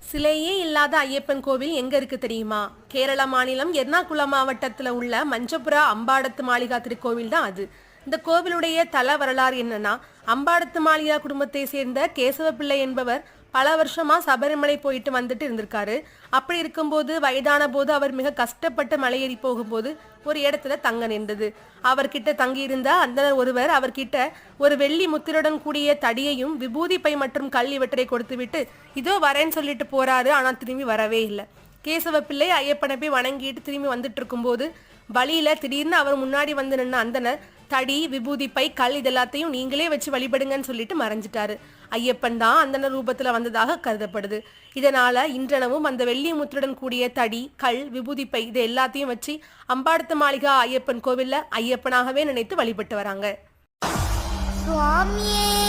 சிலையே இல்லாத ஐயப்பன் கோவில் எங்க இருக்கு தெரியுமா? கேரள மாநிலம் எர்ணாகுளம் மாவட்டத்துல உள்ள மஞ்சபுரா அம்பாடத்து மாளிகா திருக்கோவில் தான் அது. இந்த கோவிலுடைய தல வரலாறு என்னன்னா, அம்பாடத்து மாளிகா குடும்பத்தை சேர்ந்த கேசவ பிள்ளை என்பவர் பல வருஷமா சபரிமலை போயிட்டு வந்துட்டு இருந்திருக்காரு. அப்படி இருக்கும்போது வயதான போது அவர் மிக கஷ்டப்பட்டு மலையேறி போகும்போது ஒரு இடத்துல தங்க நேர்ந்தது. அவர்கிட்ட தங்கியிருந்த அந்தனர் ஒருவர் அவர்கிட்ட ஒரு வெள்ளி முத்திரையுடன் கூடிய தடியையும் விபூதி பை மற்றும் கல் இவற்றை கொடுத்துவிட்டு இதோ வரேன்னு சொல்லிட்டு போறாரு. ஆனா திரும்பி வரவே இல்லை. கேசவ பிள்ளை ஐயப்பனை போய் வணங்கிட்டு திரும்பி வந்துட்டு இருக்கும்போது வழியில திடீர்னு அவர் முன்னாடி வந்து நின்ன அந்தனர் தடி விபூதி பை கல் இதெல்லாத்தையும் நீங்களே வச்சு வழிபடுங்கன்னு சொல்லிட்டு மறைஞ்சிட்டாரு. ஐயப்பன் தான் அந்தனர் ரூபத்துல வந்ததாக கருதப்படுது. இதனால இன்றனவும் அந்த வெள்ளி முத்துடன் கூடிய தடி கல் விபூதி பை இது எல்லாத்தையும் வச்சு அம்பாடத்து மாளிகா ஐயப்பன் கோவில்ல ஐயப்பனாகவே நினைத்து வழிபட்டு வராங்க. சுவாமியே